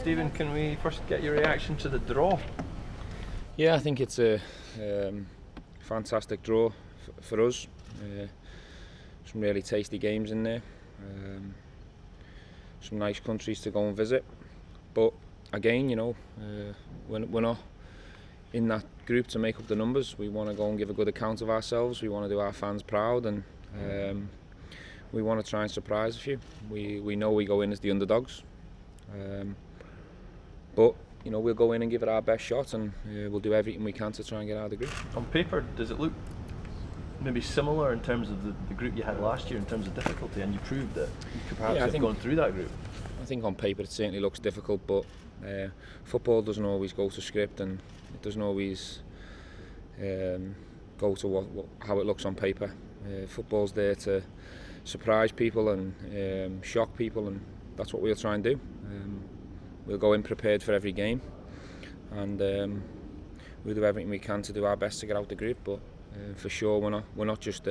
Stephen, can we first get your reaction to the draw? Yeah, I think it's a fantastic draw for us. Some really tasty games in there. Some nice countries to go and visit. But again, we're not in that group to make up the numbers. We want to go and give a good account of ourselves. We want to do our fans proud, and we want to try and surprise a few. We know we go in as the underdogs, but we'll go in and give it our best shot, and we'll do everything we can to try and get out of the group. On paper, does it look maybe similar in terms of the group you had last year in terms of difficulty, and you proved that you could perhaps have gone through that group? I think on paper it certainly looks difficult, but football doesn't always go to script, and it doesn't always go to how it looks on paper. Football's there to surprise people and shock people, and that's what we'll try and do. We'll go in prepared for every game, and we'll do everything we can to do our best to get out the group. But for sure, we're not just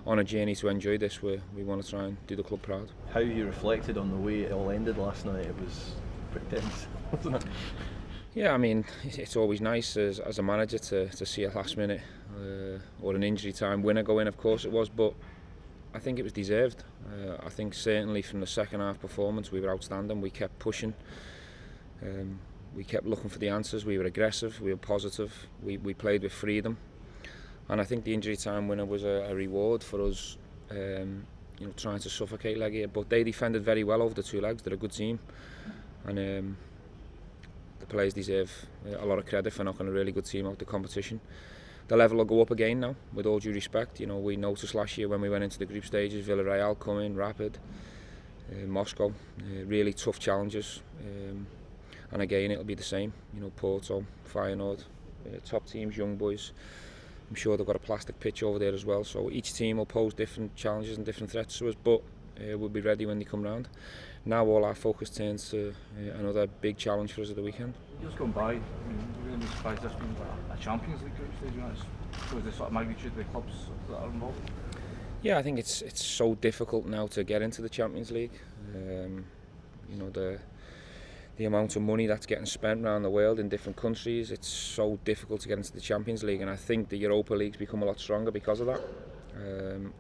on a journey to enjoy this. We want to try and do the club proud. How you reflected on the way it all ended last night? It was pretty tense, wasn't it? Yeah, I mean, it's always nice as a manager to see a last minute or an injury time winner go in. Of course it was, but I think it was deserved. I think certainly from the second half performance we were outstanding. We kept pushing. We kept looking for the answers. We were aggressive. We were positive. We played with freedom, and I think the injury time winner was a reward for us. Trying to suffocate Legia, but they defended very well over the two legs. They're a good team, and the players deserve a lot of credit for knocking a really good team out the competition. The level will go up again now, with all due respect. We noticed last year when we went into the group stages, Villarreal coming, Rapid, Moscow, really tough challenges. And again, it'll be the same. Porto, Feyenoord, top teams, young boys. I'm sure they've got a plastic pitch over there as well. So each team will pose different challenges and different threats to us, but we'll be ready when they come round. Now all our focus turns to another big challenge for us at the weekend. Years gone by, we wouldn't be surprised this being a Champions League group stage. That shows the sort of magnitude of the clubs that are involved. Yeah, I think it's so difficult now to get into the Champions League. The amount of money that's getting spent around the world in different countries, it's so difficult to get into the Champions League, and I think the Europa League's become a lot stronger because of that.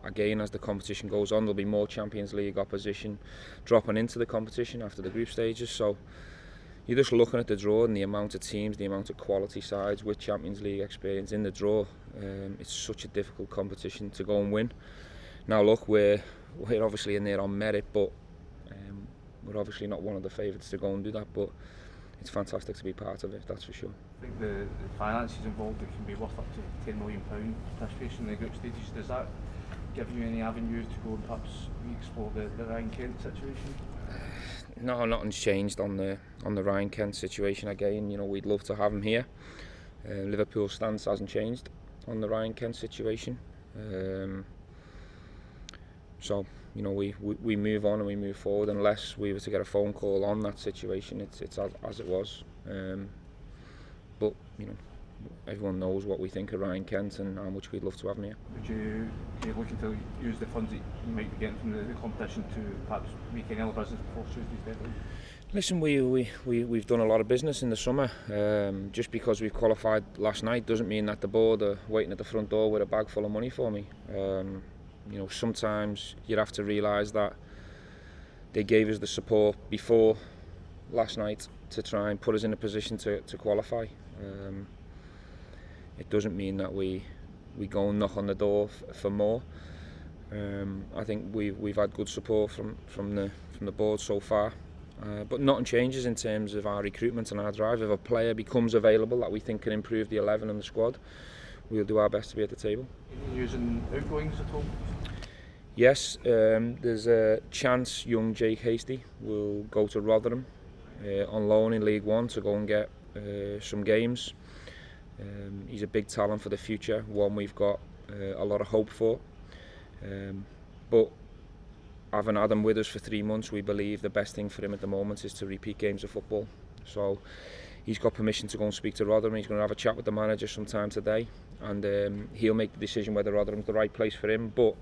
Again, as the competition goes on, there'll be more Champions League opposition dropping into the competition after the group stages. So you're just looking at the draw and the amount of teams, the amount of quality sides with Champions League experience in the draw. It's such a difficult competition to go and win. Now look, we're obviously in there on merit, but we're obviously not one of the favourites to go and do that, but it's fantastic to be part of it, that's for sure. I think the finances involved, it can be worth up to £10 million participation in the group stages. Does that give you any avenue to go and perhaps re-explore the Ryan Kent situation? No, nothing's changed on the Ryan Kent situation. Again, we'd love to have him here. Liverpool's stance hasn't changed on the Ryan Kent situation. So we move on and we move forward unless we were to get a phone call on that situation. It's as it was. But everyone knows what we think of Ryan Kent and how much we'd love to have him here. Would you looking to use the funds that you might be getting from the competition to perhaps make any other business before Tuesday's deadline? Listen, we've done a lot of business in the summer. Just because we've qualified last night doesn't mean that the board are waiting at the front door with a bag full of money for me. Sometimes you have to realise that they gave us the support before last night to try and put us in a position to qualify. It doesn't mean that we go and knock on the door for more. I think we've had good support from the board so far, but nothing changes in terms of our recruitment and our drive. If a player becomes available that we think can improve the 11 and the squad, we'll do our best to be at the table. Any news in outgoings at all? Yes, there's a chance young Jake Hasty will go to Rotherham on loan in League One to go and get some games. He's a big talent for the future, one we've got a lot of hope for. But having had him with us for 3 months, we believe the best thing for him at the moment is to repeat games of football. So he's got permission to go and speak to Rotherham. He's going to have a chat with the manager sometime today, and he'll make the decision whether Rotherham's the right place for him. But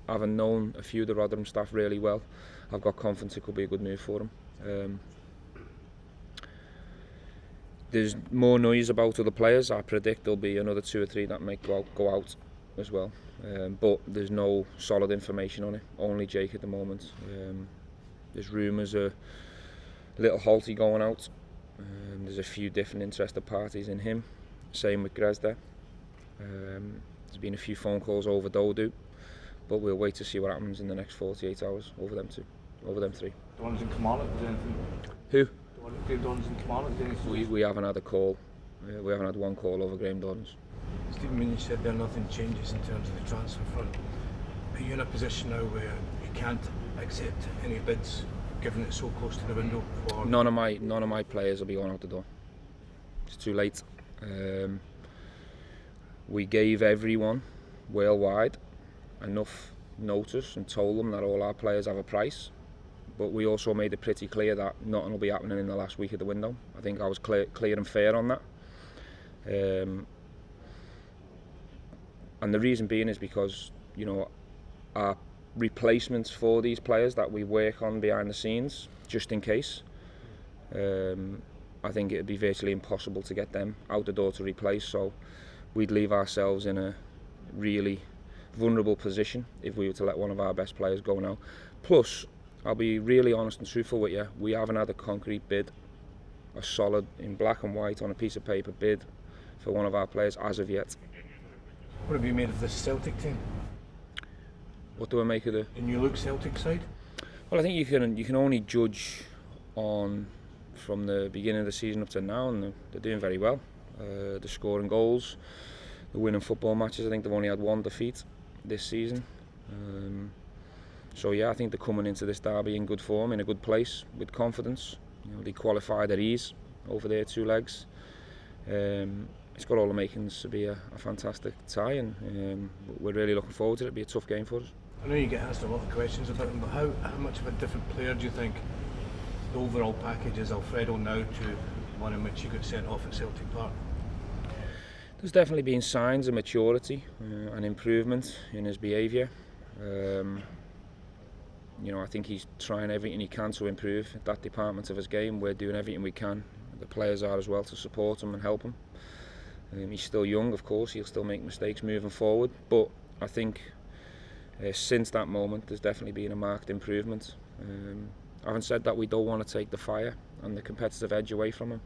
having known a few of the Rotherham staff really well, I've got confidence it could be a good move for him. there's more noise about other players. I predict there'll be another 2 or 3 that might go out as well. But there's no solid information on it. Only Jake at the moment. There's rumours of little Halty going out. There's a few different interested parties in him. Same with Grezda. There's been a few phone calls over Dodu, but we'll wait to see what happens in the next 48 hours over them 3. The ones in Kamala, is anything? Who? The ones in Kamala, is anything? We haven't had a call. We haven't had one call over Graham Dorrans. Stephen, when you said there nothing changes in terms of the transfer front, are you in a position now where you can't accept any bids, given it's so close to the window? For None of my players will be going out the door. It's too late. We gave everyone worldwide enough notice and told them that all our players have a price, but we also made it pretty clear that nothing will be happening in the last week of the window. I think I was clear and fair on that. And the reason being is because, you know, our replacements for these players that we work on behind the scenes, just in case, I think it would be virtually impossible to get them out the door to replace, so we'd leave ourselves in a really vulnerable position if we were to let one of our best players go now. Plus, I'll be really honest and truthful with you, we haven't had a concrete bid, a solid, in black and white on a piece of paper bid for one of our players as of yet. what have you made of this Celtic team? What do I make of the new look Celtic side? Well, I think you can only judge on from the beginning of the season up to now, and they're doing very well. They're scoring goals, they're winning football matches. I think they've only had 1 defeat this season. So yeah, I think they're coming into this derby in good form, in a good place, with confidence. You know, they qualified at ease over their 2 legs. It's got all the makings to be a fantastic tie, and we're really looking forward to it. It'll be a tough game for us. I know you get asked a lot of questions about him, but how much of a different player do you think the overall package is Alfredo now to one in which he got sent off at Celtic Park? There's definitely been signs of maturity and improvement in his behaviour. You know, I think he's trying everything he can to improve that department of his game. We're doing everything we can. The players are as well, to support him and help him. He's still young, of course. He'll still make mistakes moving forward, but I think since that moment there's definitely been a marked improvement. Having said that, we don't want to take the fire and the competitive edge away from him,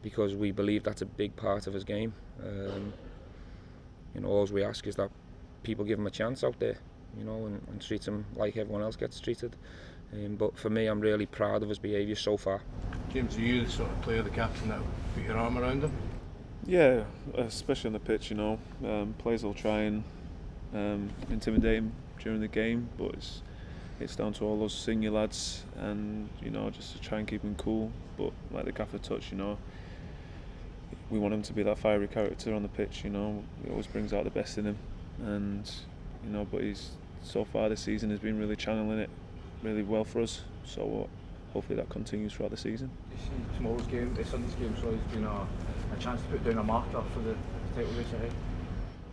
because we believe that's a big part of his game. You know, all we ask is that people give him a chance out there, you know, and treat him like everyone else gets treated. But for me, I'm really proud of his behaviour so far. James, are you the sort of player, the captain, that will put your arm around him? Yeah, especially on the pitch, you know. Players will try and intimidate him during the game, but it's down to all those senior lads, and you know, just to try and keep him cool. But like the gaffer touched, you know, we want him to be that fiery character on the pitch. You know, he always brings out the best in him, and you know, but he's so far this season has been really channeling it really well for us. So hopefully that continues throughout the season. Tomorrow's game, Sunday's game, so it's been a chance to put down a marker for the title race ahead.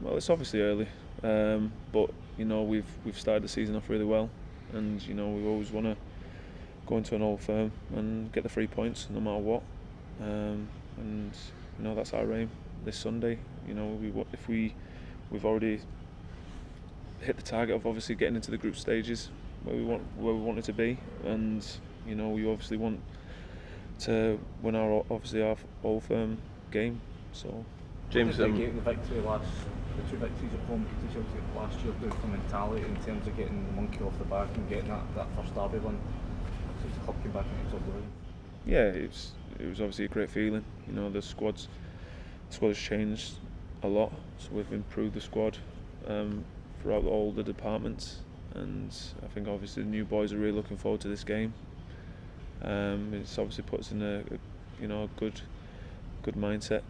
Well, it's obviously early, but you know, we've started the season off really well, and you know, we always want to go into an Old Firm and get the 3 points no matter what, and you know, that's our aim this Sunday. You know, we've already hit the target of obviously getting into the group stages where we want it to be, and you know, we obviously want to win our Old Firm game. So James, the two victories at home to Celtic last year do for mentality in terms of getting the monkey off the back and getting that first derby win since the club came back into the top division? Yeah, it was obviously a great feeling. You know, the squad has changed a lot, so we've improved the squad throughout all the departments, and I think obviously the new boys are really looking forward to this game. It's obviously put us in a good mindset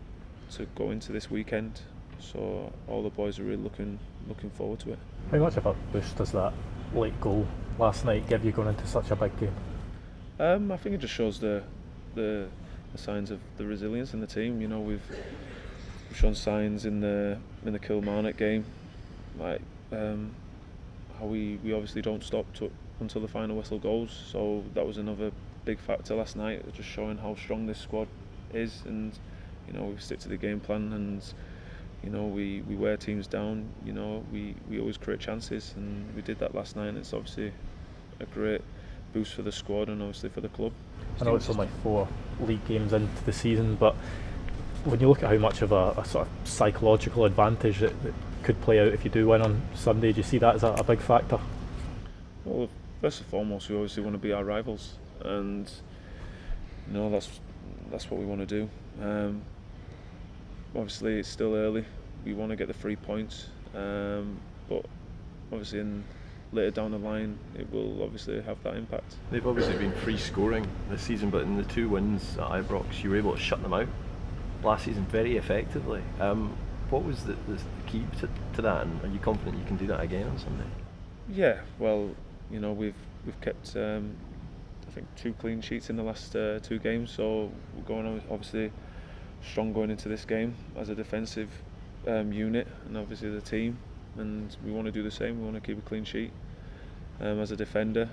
to go into this weekend, so all the boys are really looking forward to it. How much of a boost does that late goal last night give you going into such a big game? I think it just shows the signs of the resilience in the team. You know, we've shown signs in the Kilmarnock game, like how we obviously don't stop until the final whistle goes. So that was another big factor last night, just showing how strong this squad is, and you know, we stick to the game plan, and you know, we wear teams down. You know, we always create chances, and we did that last night. And it's obviously a great boost for the squad and obviously for the club. I know it's only 4 league games into the season, but when you look at how much of a sort of psychological advantage that could play out if you do win on Sunday, do you see that as a big factor? Well, first and foremost, we obviously want to beat our rivals, and you know, that's what we want to do. Obviously, it's still early. We want to get the 3 points, but obviously later down the line, it will obviously have that impact. They've obviously been free scoring this season, but in the 2 wins at Ibrox, you were able to shut them out last season very effectively. What was the key to that, and are you confident you can do that again on Sunday? Yeah, well, you know, we've kept I think 2 clean sheets in the last 2 games, so we're going obviously strong going into this game as a defensive unit, and obviously the team, and we want to do the same. We want to keep a clean sheet as a defender.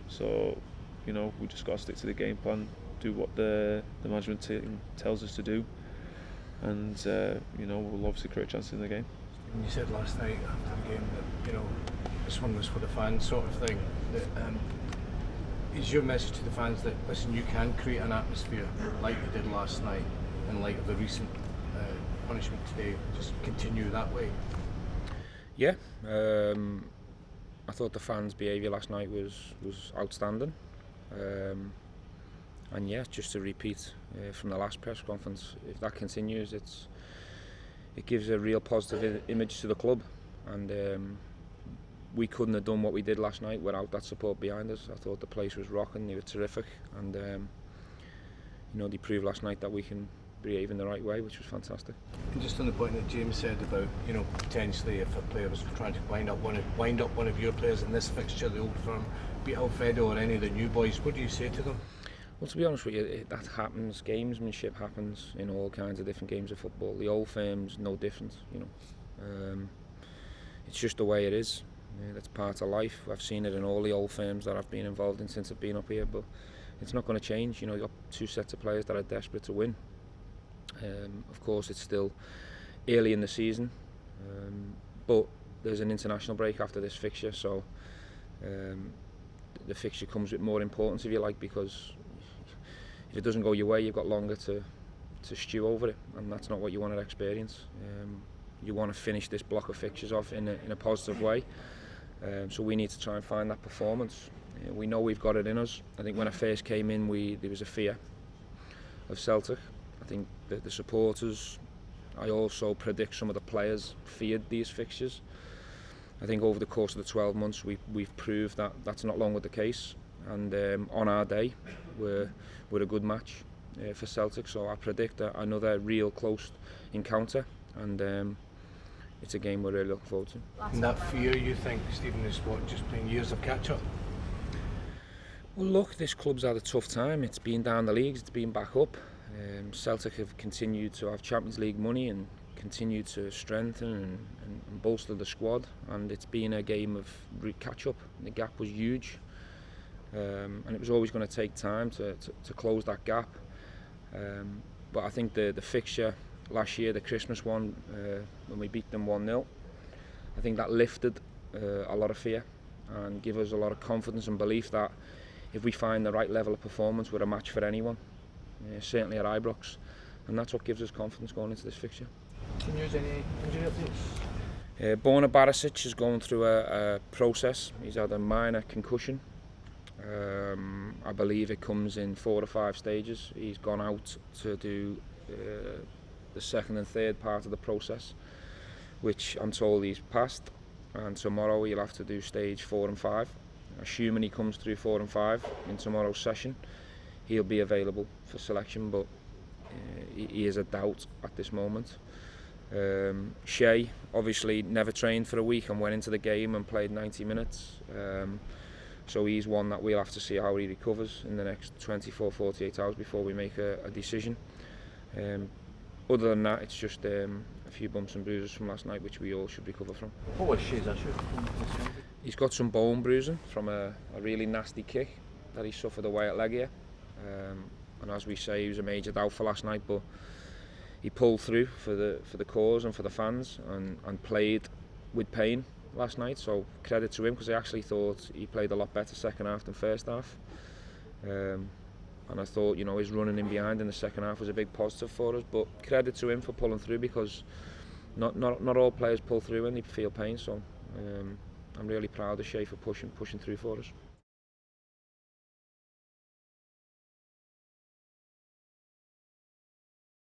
So you know, we just got to stick to the game plan, do what the management team tells us to do, and you know, we'll obviously create chances in the game. You said last night after the game that, you know, this one was for the fans, sort of thing. That, is your message to the fans that, listen, you can create an atmosphere like you did last night in light of the recent punishment today, just continue that way? Yeah, I thought the fans' behaviour last night was outstanding, and yeah, just to repeat from the last press conference, if that continues, it gives a real positive image to the club, and we couldn't have done what we did last night without that support behind us. I thought the place was rocking, they were terrific, and you know, they proved last night that we can behave in the right way, which was fantastic. And just on the point that James said about, you know, potentially if a player was trying to wind up one of your players in this fixture, the Old Firm, beat Alfredo or any of the new boys, what do you say to them? Well, to be honest with you, that happens. Gamesmanship happens in all kinds of different games of football. The Old Firm's no different, you know. It's just the way it is. That's part of life. I've seen it in all the Old Firms that I've been involved in since I've been up here, but it's not going to change. You know, you've got 2 sets of players that are desperate to win. Of course, it's still early in the season, but there's an international break after this fixture, so the fixture comes with more importance, if you like, because if it doesn't go your way, you've got longer to stew over it, and that's not what you want to experience. You want to finish this block of fixtures off in a positive way, so we need to try and find that performance. We know we've got it in us. I think when I first came in, there was a fear of Celtic. I think the supporters, I also predict some of the players feared these fixtures. I think over the course of the 12 months we've proved that that's not longer the case, and on our day we're a good match for Celtic, so I predict another real close encounter, and it's a game we're really looking forward to. And that fear, you think, Stephen, is what, just playing years of catch up? Well, look, this club's had a tough time. It's been down the leagues, it's been back up. Celtic have continued to have Champions League money and continued to strengthen and bolster the squad, and it's been a game of catch-up. The gap was huge, and it was always going to take time to close that gap. But I think the fixture last year, the Christmas one, when we beat them 1-0, I think that lifted a lot of fear and gave us a lot of confidence and belief that if we find the right level of performance, we're a match for anyone. Certainly at Ibrox, and that's what gives us confidence going into this fixture. Can you use any injury updates? Borna Barisic is going through a process. He's had a minor concussion. I believe it comes in 4 or 5 stages. He's gone out to do the second and third part of the process, which I'm told he's passed, and tomorrow he'll have to do stage 4 and 5. Assuming he comes through 4 and 5 in tomorrow's session, he'll be available for selection, but he is a doubt at this moment. Shea obviously never trained for a week and went into the game and played 90 minutes, so he's one that we'll have to see how he recovers in the next 24-48 hours before we make a decision. Other than that, it's just a few bumps and bruises from last night, which we all should recover from. What was Shea's issue? He's got some bone bruising from a really nasty kick that he suffered away at Legia. and as we say, he was a major doubt for last night, but he pulled through for the cause and for the fans, and played with pain last night. So credit to him, because I actually thought he played a lot better second half than first half. And I thought, you know, his running in behind in the second half was a big positive for us. But credit to him for pulling through, because not all players pull through when they feel pain. So I'm really proud of Shea for pushing through for us.